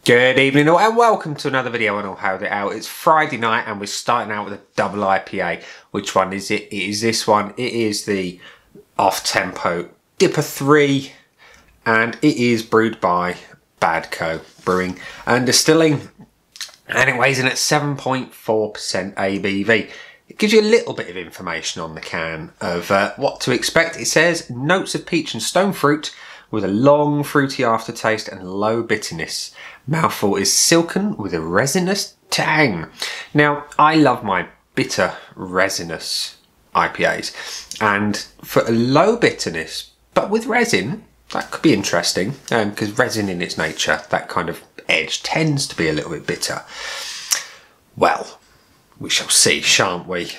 Good evening all, and welcome to another video on All How'd It Out. It's Friday night and we're starting out with a double IPA. Which one is it? It is this one. It is the off-tempo DIPA3 and it is brewed by Co Brewing and Distilling, and it weighs in at 7.4% ABV. It gives you a little bit of information on the can of what to expect. It says notes of peach and stone fruit with a long fruity aftertaste and low bitterness. Mouthful is silken with a resinous tang. Now, I love my bitter resinous IPAs, and for a low bitterness but with resin, that could be interesting, because resin in its nature, that kind of edge tends to be a little bit bitter. Well, we shall see, shan't we?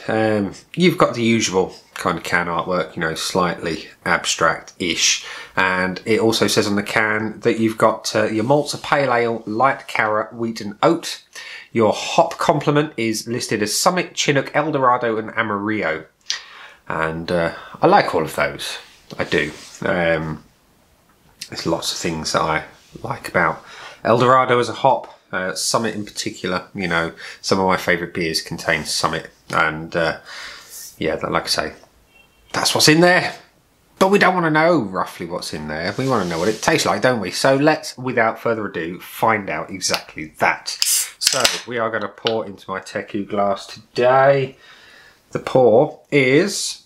You've got the usual kind of can artwork, you know, slightly abstract-ish. And it also says on the can that you've got your malts are pale ale, light carrot, wheat and oat. Your hop complement is listed as Summit, Chinook, Eldorado and Amarillo. And I like all of those. I do. There's lots of things that I like about Eldorado as a hop. Summit in particular, you know, some of my favourite beers contain Summit, and yeah, like I say, that's what's in there. But we don't want to know roughly what's in there. We want to know what it tastes like, don't we? So let's, without further ado, find out exactly that. So we are going to pour into my Teku glass today. The pour is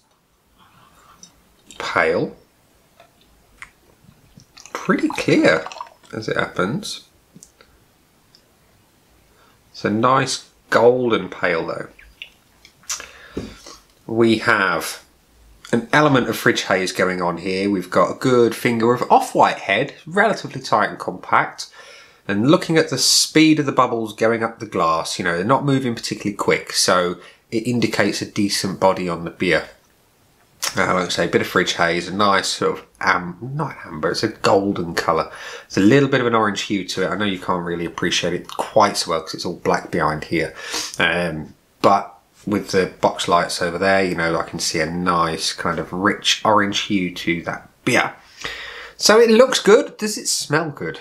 pale, pretty clear as it happens. It's a nice golden pale though. We have an element of fridge haze going on here. We've got a good finger of off-white head, relatively tight and compact. And looking at the speed of the bubbles going up the glass, you know, they're not moving particularly quick, so it indicates a decent body on the beer. Like I say, a bit of fridge haze, a nice sort of, not amber, it's a golden colour. It's a little bit of an orange hue to it. I know you can't really appreciate it quite so well because it's all black behind here. But with the box lights over there, you know, I can see a nice kind of rich orange hue to that beer. So it looks good. Does it smell good?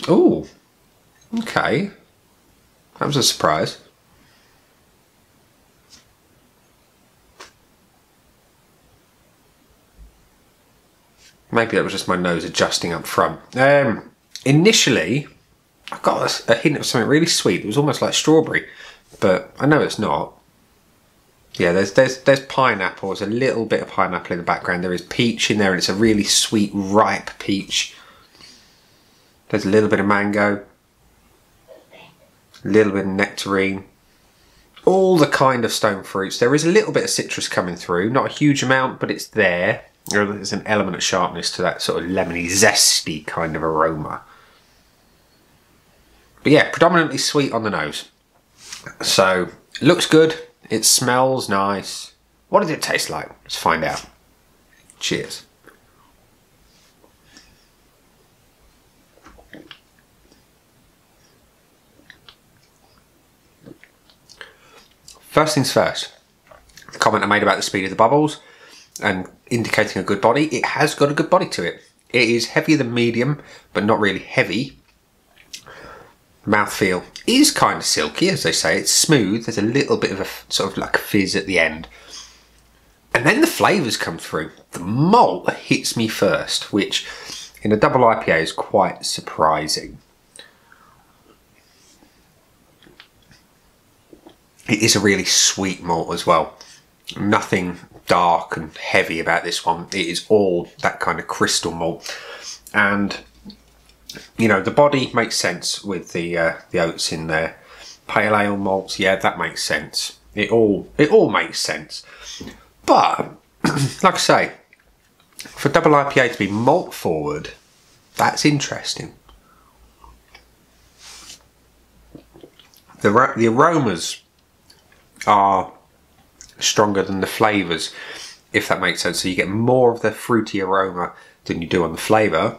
Oh, okay. That was a surprise. Maybe that was just my nose adjusting up front. Initially, I got a hint of something really sweet. It was almost like strawberry, but I know it's not. Yeah, there's pineapple. There's a little bit of pineapple in the background. There is peach in there, and it's a really sweet, ripe peach. There's a little bit of mango, a little bit of nectarine. All the kind of stone fruits. There is a little bit of citrus coming through. Not a huge amount, but it's there. There's an element of sharpness to that sort of lemony, zesty kind of aroma. But yeah, predominantly sweet on the nose. So, it looks good. It smells nice. What does it taste like? Let's find out. Cheers. First things first. The comment I made about the speed of the bubbles and indicating a good body, it has got a good body to it. It is heavier than medium, but not really heavy. Mouthfeel is kind of silky, as they say. It's smooth. There's a little bit of a sort of like fizz at the end. And then the flavours come through. The malt hits me first, which in a double IPA is quite surprising. It is a really sweet malt as well. Nothing dark and heavy about this one. It is all that kind of crystal malt, and you know, the body makes sense with the oats in there. Pale ale malts, yeah, that makes sense. It all makes sense. But like I say, for double IPA to be malt forward, that's interesting. The aromas are stronger than the flavours, if that makes sense. So you get more of the fruity aroma than you do on the flavour.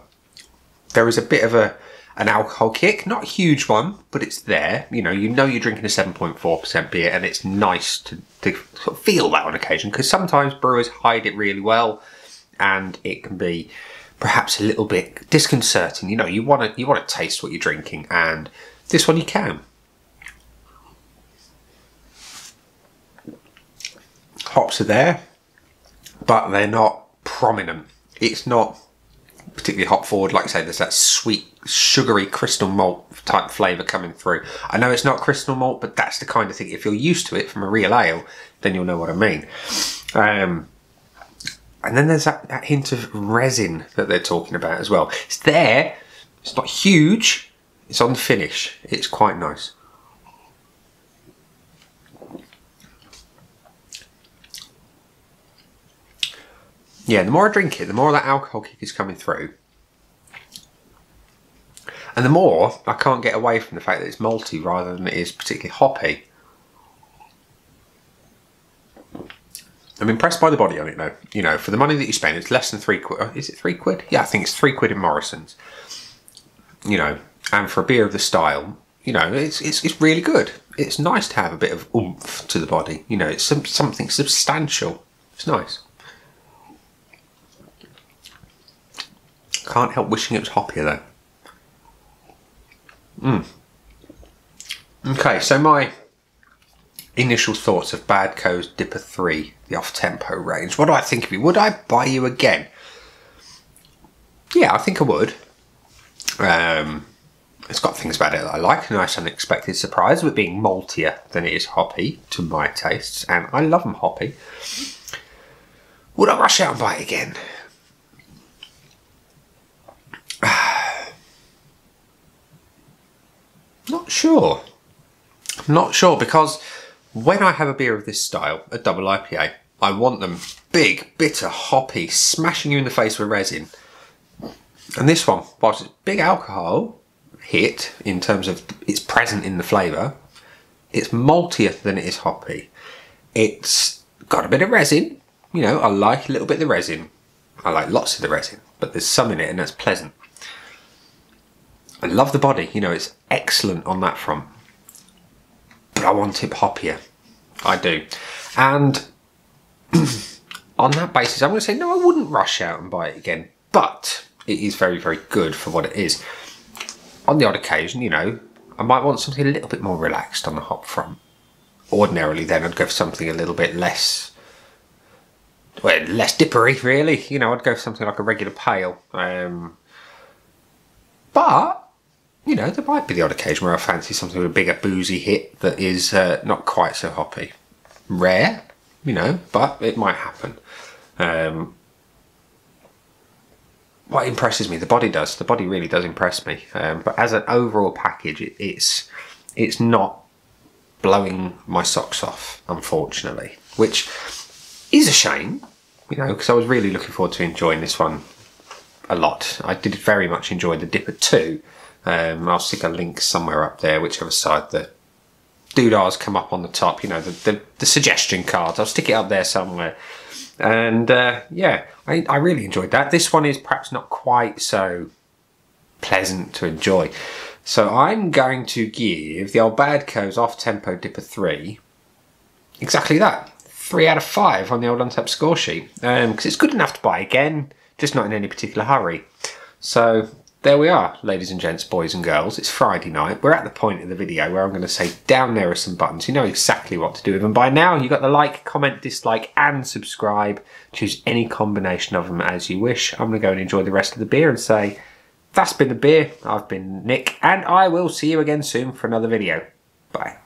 There is a bit of an alcohol kick, not a huge one, but it's there. You know you're drinking a 7.4% beer, and it's nice to sort of feel that on occasion, because sometimes brewers hide it really well and it can be perhaps a little bit disconcerting. You know, you want to taste what you're drinking, and this one you can. Hops are there, but they're not prominent. It's not particularly hop forward. Like I say, there's that sweet, sugary crystal malt type flavour coming through. I know it's not crystal malt, but that's the kind of thing. If you're used to it from a real ale, then you'll know what I mean. And then there's that hint of resin that they're talking about as well. It's there. It's not huge. It's on the finish. It's quite nice. Yeah, the more I drink it, the more that alcohol kick is coming through. And the more I can't get away from the fact that it's malty rather than it is particularly hoppy. I'm impressed by the body on it though. You know, for the money that you spend, it's less than £3. Is it £3? Yeah, I think it's £3 in Morrison's. You know, and for a beer of the style, you know, it's really good. It's nice to have a bit of oomph to the body. You know, it's something substantial. It's nice. Can't help wishing it was hoppier though. Okay, so my initial thoughts of Bad Co's DIPA3, the off-tempo range. What do I think of you? Would I buy you again? Yeah, I think I would. It's got things about it that I like. A nice unexpected surprise with being maltier than it is hoppy to my tastes, and I love them hoppy. Would I rush out and buy it again? Not sure. Not sure, because when I have a beer of this style, a double IPA, I want them big, bitter, hoppy, smashing you in the face with resin. And this one, whilst it's big alcohol hit in terms of it's present in the flavour, it's maltier than it is hoppy. It's got a bit of resin. You know, I like a little bit of the resin. I like lots of the resin, but there's some in it and that's pleasant. I love the body, you know, it's excellent on that front. But I want it hoppier. I do. And on that basis, I'm going to say, no, I wouldn't rush out and buy it again. But it is very, very good for what it is. On the odd occasion, you know, I might want something a little bit more relaxed on the hop front. Ordinarily then, I'd go for something a little bit less, well, less dippery, really. You know, I'd go for something like a regular pale. But you know, there might be the odd occasion where I fancy something with a bigger boozy hit that is not quite so hoppy. Rare, you know, but it might happen. What impresses me, the body does. The body really does impress me. But as an overall package, it's not blowing my socks off, unfortunately. Which is a shame, you know, because I was really looking forward to enjoying this one a lot. I did very much enjoy the DIPA2. I'll stick a link somewhere up there, whichever side the doodahs come up on the top, you know, the suggestion cards. I'll stick it up there somewhere. And yeah, I really enjoyed that. This one is perhaps not quite so pleasant to enjoy. So I'm going to give the old Bad Co's off-tempo DIPA3 exactly that. 3 out of 5 on the old Untapped score sheet. Because it's good enough to buy again, just not in any particular hurry. So there we are, ladies and gents, boys and girls. It's Friday night. We're at the point in the video where I'm going to say down there are some buttons. You know exactly what to do with them by now. You've got the like, comment, dislike and subscribe. Choose any combination of them as you wish. I'm going to go and enjoy the rest of the beer and say, that's been the beer. I've been Nick and I will see you again soon for another video. Bye.